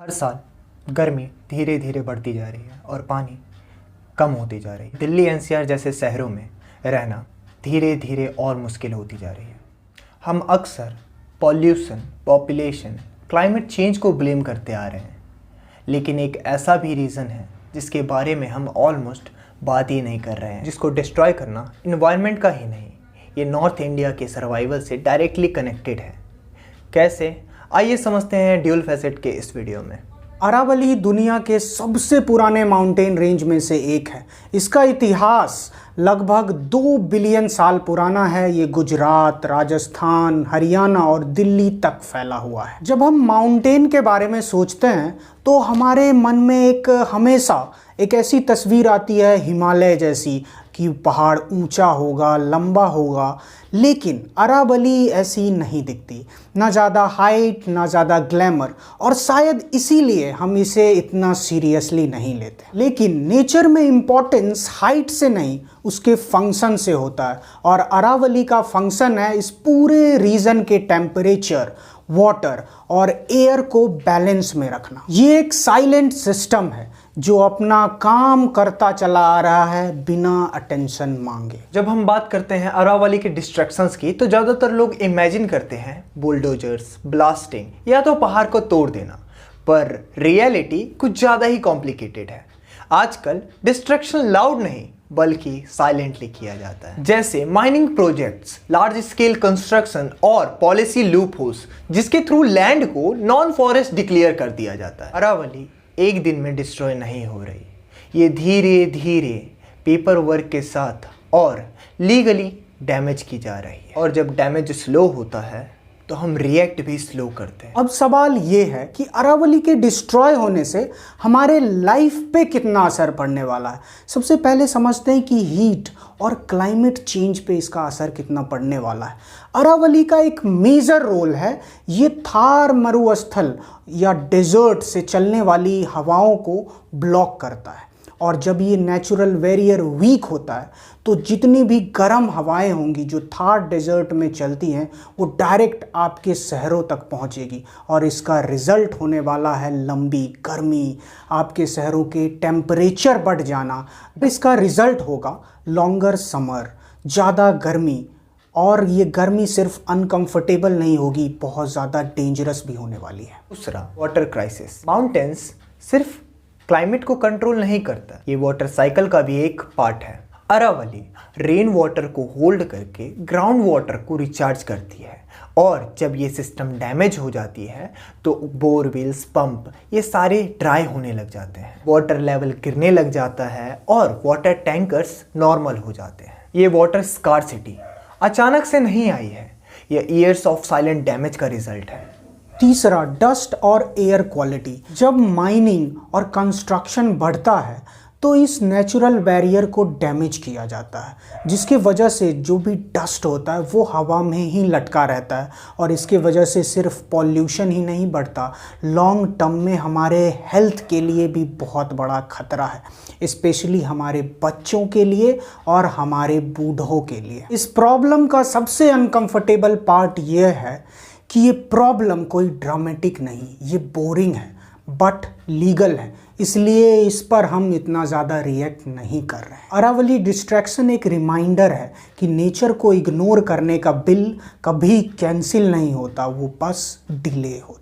हर साल गर्मी धीरे धीरे बढ़ती जा रही है और पानी कम होती जा रही है। दिल्ली एनसीआर जैसे शहरों में रहना धीरे धीरे और मुश्किल होती जा रही है। हम अक्सर पॉल्यूशन, पॉपुलेशन, क्लाइमेट चेंज को ब्लेम करते आ रहे हैं, लेकिन एक ऐसा भी रीज़न है जिसके बारे में हम ऑलमोस्ट बात ही नहीं कर रहे हैं, जिसको डिस्ट्रॉय करना इन्वायरमेंट का ही नहीं, ये नॉर्थ इंडिया के सर्वाइवल से डायरेक्टली कनेक्टेड है। कैसे, आइए समझते हैं ड्यूल फैसेट के इस वीडियो में। अरावली दुनिया के सबसे पुराने माउंटेन रेंज में से एक है। इसका इतिहास लगभग 2 बिलियन साल पुराना है। ये गुजरात, राजस्थान, हरियाणा और दिल्ली तक फैला हुआ है। जब हम माउंटेन के बारे में सोचते हैं तो हमारे मन में हमेशा एक ऐसी तस्वीर आती है हिमालय जैसी, कि पहाड़ ऊंचा होगा, लंबा होगा, लेकिन अरावली ऐसी नहीं दिखती। ना ज़्यादा हाइट, ना ज़्यादा ग्लैमर, और शायद इसीलिए हम इसे इतना सीरियसली नहीं लेते। लेकिन नेचर में इम्पोर्टेंस हाइट से नहीं, उसके फंक्शन से होता है, और अरावली का फंक्शन है इस पूरे रीजन के टेम्परेचर, वाटर और एयर को बैलेंस में रखना। ये एक साइलेंट सिस्टम है जो अपना काम करता चला आ रहा है बिना अटेंशन मांगे। जब हम बात करते हैं अरावली के डिस्ट्रैक्शंस की, तो ज़्यादातर लोग इमेजिन करते हैं बुलडोजर्स, ब्लास्टिंग या तो पहाड़ को तोड़ देना, पर रियलिटी कुछ ज़्यादा ही कॉम्प्लिकेटेड है। आजकल डिस्ट्रक्शन लाउड नहीं बल्कि साइलेंटली किया जाता है, जैसे mining projects, large scale construction और पॉलिसी लूपहोल्स, जिसके थ्रू लैंड को नॉन फॉरेस्ट डिक्लेयर कर दिया जाता है। अरावली एक दिन में डिस्ट्रॉय नहीं हो रही, ये धीरे धीरे पेपर वर्क के साथ और लीगली डैमेज की जा रही है, और जब डैमेज स्लो होता है तो हम रिएक्ट भी स्लो करते हैं। अब सवाल ये है कि अरावली के डिस्ट्रॉय होने से हमारे लाइफ पे कितना असर पड़ने वाला है। सबसे पहले समझते हैं कि हीट और क्लाइमेट चेंज पे इसका असर कितना पड़ने वाला है। अरावली का एक मेजर रोल है, ये थार मरुस्थल या डेजर्ट से चलने वाली हवाओं को ब्लॉक करता है, और जब ये नेचुरल बैरियर वीक होता है तो जितनी भी गर्म हवाएं होंगी जो थार डेजर्ट में चलती हैं वो डायरेक्ट आपके शहरों तक पहुंचेगी, और इसका रिज़ल्ट होने वाला है लंबी गर्मी, आपके शहरों के टेम्परेचर बढ़ जाना। इसका रिज़ल्ट होगा लॉन्गर समर, ज़्यादा गर्मी, और ये गर्मी सिर्फ अनकंफर्टेबल नहीं होगी, बहुत ज़्यादा डेंजरस भी होने वाली है। दूसरा, वाटर क्राइसिस। माउंटेन्स सिर्फ क्लाइमेट को कंट्रोल नहीं करता, ये वाटर साइकिल का भी एक पार्ट है। अरावली रेन वाटर को होल्ड करके ग्राउंड वाटर को रिचार्ज करती है, और जब ये सिस्टम डैमेज हो जाती है तो बोरवेल्स, पंप, ये सारे ड्राई होने लग जाते हैं, वाटर लेवल गिरने लग जाता है और वाटर टैंकर्स नॉर्मल हो जाते हैं। ये वाटर स्कार्सिटी अचानक से नहीं आई है, ये ईयर्स ऑफ साइलेंट डैमेज का रिजल्ट है। तीसरा, डस्ट और एयर क्वालिटी। जब माइनिंग और कंस्ट्रक्शन बढ़ता है तो इस नेचुरल बैरियर को डैमेज किया जाता है, जिसके वजह से जो भी डस्ट होता है वो हवा में ही लटका रहता है, और इसके वजह से सिर्फ पॉल्यूशन ही नहीं बढ़ता, लॉन्ग टर्म में हमारे हेल्थ के लिए भी बहुत बड़ा खतरा है, स्पेशली हमारे बच्चों के लिए और हमारे बूढ़ों के लिए। इस प्रॉब्लम का सबसे अनकंफर्टेबल पार्ट ये है कि ये प्रॉब्लम कोई ड्रामेटिक नहीं, ये बोरिंग है बट लीगल है, इसलिए इस पर हम इतना ज़्यादा रिएक्ट नहीं कर रहे हैं। अरावली डिस्ट्रैक्शन एक रिमाइंडर है कि नेचर को इग्नोर करने का बिल कभी कैंसिल नहीं होता, वो बस डिले होता है।